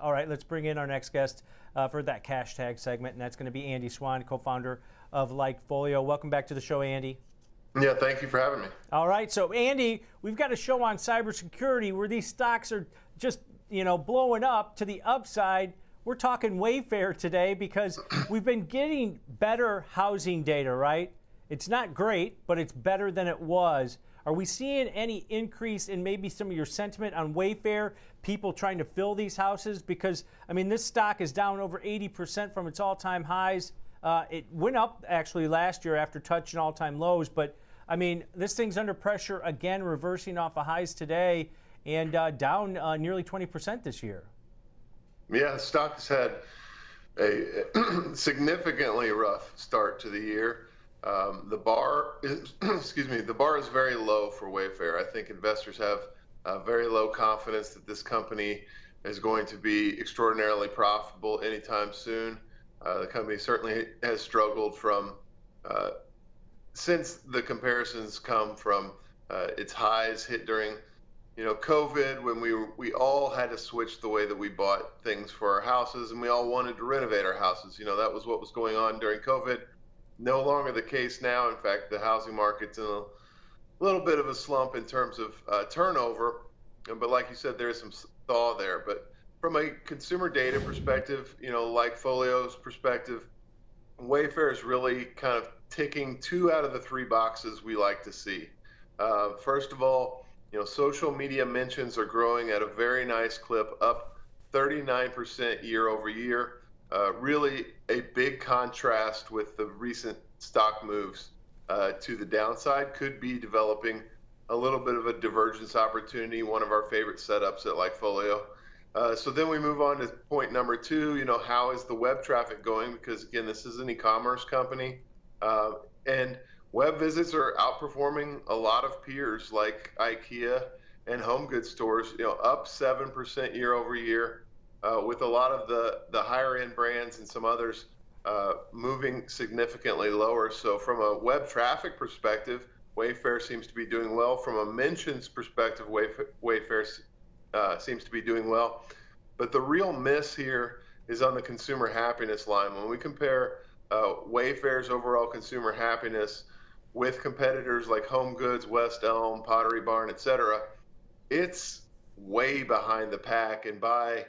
All right, let's bring in our next guest for that cash tag segment, and that's going to be Andy Swan, co-founder of Likefolio. Welcome back to the show, Andy. Yeah, thank you for having me. All right, so Andy, we've got a show on cybersecurity where these stocks are just, blowing up to the upside. We're talking Wayfair today because we've been getting better housing data, right? It's not great, but it's better than it was. Are we seeing any increase in maybe some of your sentiment on Wayfair, people trying to fill these houses? Because, this stock is down over 80% from its all-time highs. It went up, actually, last year after touching all-time lows. But, this thing's under pressure again, reversing off of highs today and down nearly 20% this year. Yeah, the stock has had a significantly rough start to the year. The bar is, the bar is very low for Wayfair. I think investors have very low confidence that this company is going to be extraordinarily profitable anytime soon. The company certainly has struggled from since the comparisons come from its highs hit during COVID, when we all had to switch the way that we bought things for our houses, and we all wanted to renovate our houses. That was what was going on during COVID. No longer the case now. In fact, the housing market's in a little bit of a slump in terms of turnover. But like you said, there is some thaw there. But from a consumer data perspective, Likefolio's perspective, Wayfair is really kind of ticking 2 out of the 3 boxes we like to see. First of all, social media mentions are growing at a very nice clip, up 39% year over year. Really a big contrast with the recent stock moves to the downside. Could be developing a little bit of a divergence opportunity, one of our favorite setups at Likefolio. So then we move on to point number 2, how is the web traffic going? Because again, this is an e-commerce company, and web visits are outperforming a lot of peers like IKEA and home goods stores, up 7% year over year. With a lot of the higher end brands and some others moving significantly lower. So from a web traffic perspective, Wayfair seems to be doing well. From a mentions perspective, Wayfair seems to be doing well. But the real miss here is on the consumer happiness line. When we compare Wayfair's overall consumer happiness with competitors like Home Goods, West Elm, Pottery Barn, etc., it's way behind the pack, and by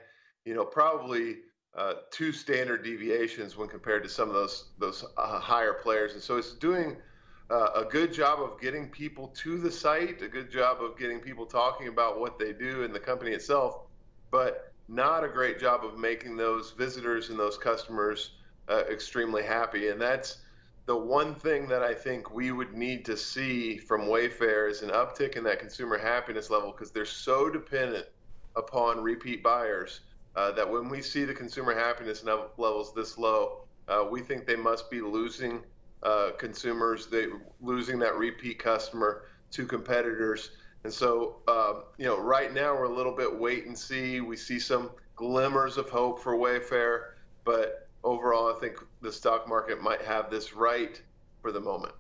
probably 2 standard deviations when compared to some of those higher players. And so it's doing a good job of getting people to the site, a good job of getting people talking about what they do in the company itself, but not a great job of making those visitors and those customers extremely happy. And that's the one thing that I think we would need to see from Wayfair is an uptick in that consumer happiness level, because they're so dependent upon repeat buyers. That when we see the consumer happiness levels this low, we think they must be losing consumers, losing that repeat customer to competitors. And so, right now we're a little bit wait and see. We see some glimmers of hope for Wayfair, but overall, I think the stock market might have this right for the moment.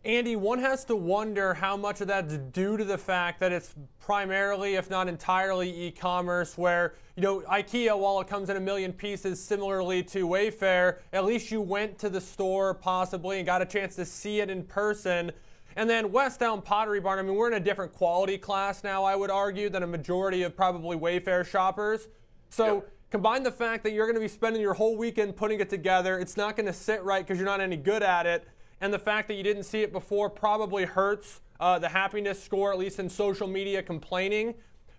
Andy, one has to wonder how much of that's due to the fact that it's primarily, if not entirely, e-commerce, where, IKEA, while it comes in a million pieces similarly to Wayfair, at least you went to the store possibly and got a chance to see it in person. And then West Elm, Pottery Barn, we're in a different quality class now, I would argue, than a majority of probably Wayfair shoppers. So yep. Combine the fact that you're going to be spending your whole weekend putting it together, it's not going to sit right because you're not any good at it, and the fact that you didn't see it before probably hurts the happiness score, at least in social media complaining.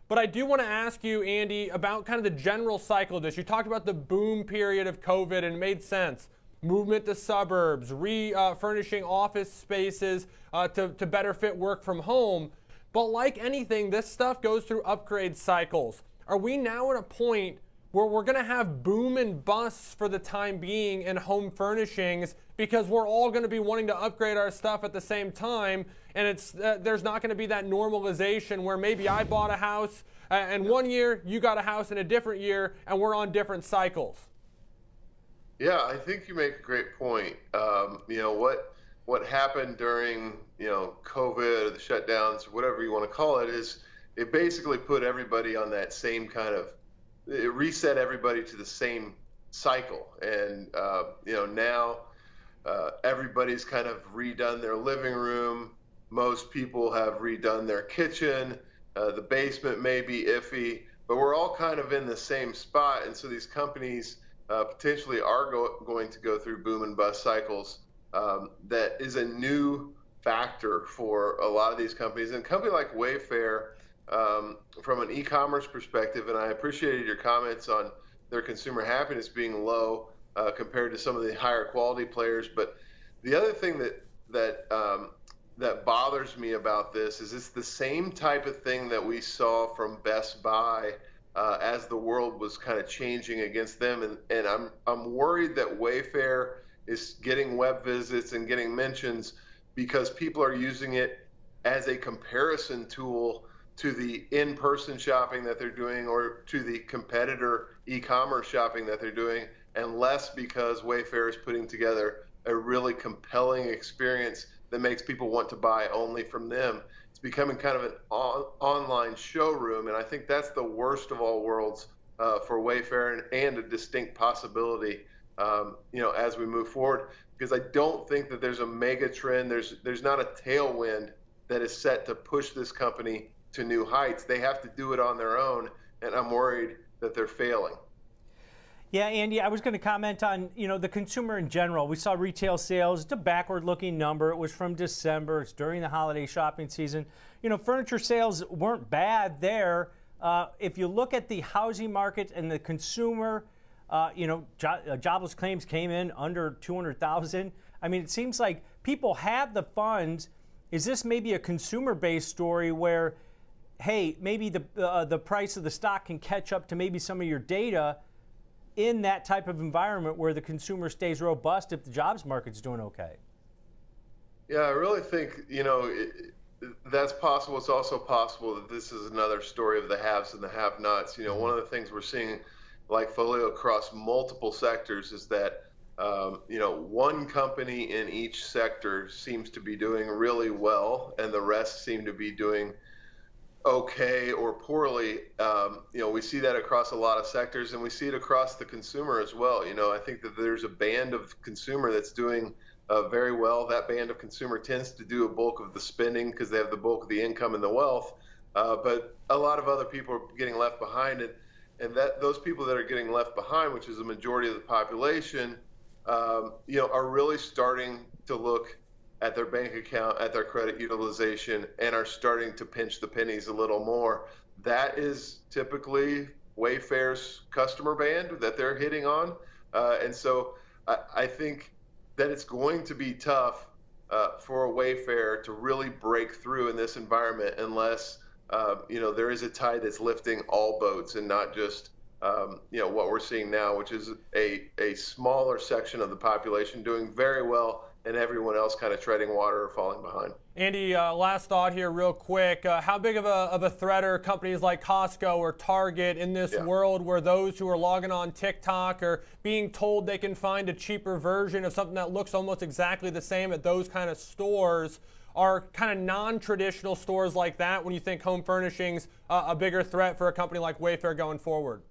But I do want to ask you, Andy, about kind of the general cycle of this. You talked about the boom period of COVID, and it made sense. Movement to suburbs, refurnishing office spaces to better fit work from home. But like anything, this stuff goes through upgrade cycles. Are we now at a point where we're going to have boom and busts for the time being in home furnishings because we're all going to be wanting to upgrade our stuff at the same time, and it's there's not going to be that normalization where maybe I bought a house and one year, you got a house in a different year, and we're on different cycles? Yeah, I think you make a great point. What happened during COVID or the shutdowns, whatever you want to call it, is it basically put everybody on that same kind of it reset everybody to the same cycle. And now everybody's kind of redone their living room. Most people have redone their kitchen. The basement may be iffy, but we're all kind of in the same spot. And so these companies potentially are going to go through boom and bust cycles. That is a new factor for a lot of these companies. And a company like Wayfair, from an e-commerce perspective, and I appreciated your comments on their consumer happiness being low compared to some of the higher quality players. But the other thing that bothers me about this is it's the same type of thing that we saw from Best Buy as the world was kind of changing against them. And I'm worried that Wayfair is getting web visits and getting mentions because people are using it as a comparison tool to the in-person shopping that they're doing or to the competitor e-commerce shopping that they're doing, and less because Wayfair is putting together a really compelling experience that makes people want to buy only from them. It's becoming kind of an online showroom, and I think that's the worst of all worlds for Wayfair and a distinct possibility as we move forward, because I don't think that there's a mega trend. There's not a tailwind that is set to push this company to new heights. They have to do it on their own, and I'm worried that they're failing. Yeah, Andy, I was going to comment on, the consumer in general. We saw retail sales. It's a backward-looking number. It was from December. It's during the holiday shopping season. Furniture sales weren't bad there. If you look at the housing market and the consumer, jobless claims came in under 200,000. I mean, it seems like people have the funds. Is this maybe a consumer-based story where, hey, maybe the price of the stock can catch up to maybe some of your data in that type of environment where the consumer stays robust if the jobs market's doing okay? Yeah, I really think, that's possible. It's also possible that this is another story of the haves and the have-nots. One of the things we're seeing, like Folio, across multiple sectors is that, one company in each sector seems to be doing really well and the rest seem to be doing okay or poorly. We see that across a lot of sectors, and we see it across the consumer as well. I think that there's a band of consumer that's doing very well. That band of consumer tends to do a bulk of the spending because they have the bulk of the income and the wealth. But a lot of other people are getting left behind, and that those people that are getting left behind, which is the majority of the population, are really starting to look at their bank account, at their credit utilization, and are starting to pinch the pennies a little more. That is typically Wayfair's customer band that they're hitting on. And so I think that it's going to be tough for a Wayfair to really break through in this environment unless, there is a tide that's lifting all boats and not just, what we're seeing now, which is a smaller section of the population doing very well and everyone else kind of treading water or falling behind. Andy, last thought here real quick. How big of a threat are companies like Costco or Target in this world where those who are logging on TikTok are being told they can find a cheaper version of something that looks almost exactly the same at those kind of stores? Are kind of non-traditional stores like that, when you think home furnishings, a bigger threat for a company like Wayfair going forward?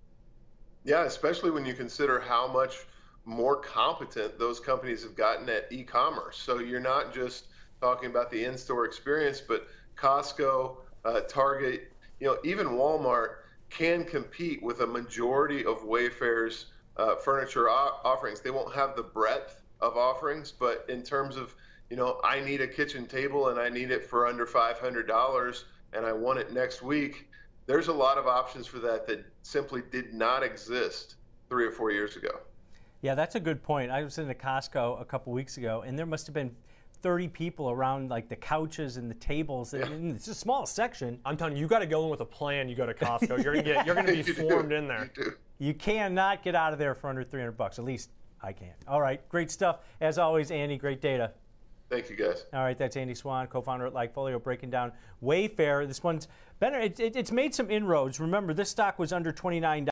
Yeah, especially when you consider how much more competent those companies have gotten at e-commerce. So you're not just talking about the in-store experience, but Costco, Target, even Walmart can compete with a majority of Wayfair's furniture offerings. They won't have the breadth of offerings, but in terms of, I need a kitchen table and I need it for under $500 and I want it next week, there's a lot of options for that simply did not exist 3 or 4 years ago. Yeah, that's a good point. I was in a Costco a couple weeks ago, and there must have been 30 people around like the couches and the tables. Yeah. And it's a small section. I'm telling you, you got to go in with a plan. You go to Costco. You're going to be swarmed in there. You cannot get out of there for under $300. At least I can't. All right, great stuff. As always, Andy, great data. Thank you, guys. All right, that's Andy Swan, co-founder at Likefolio, breaking down Wayfair. This one's better. It's made some inroads. Remember, this stock was under $29.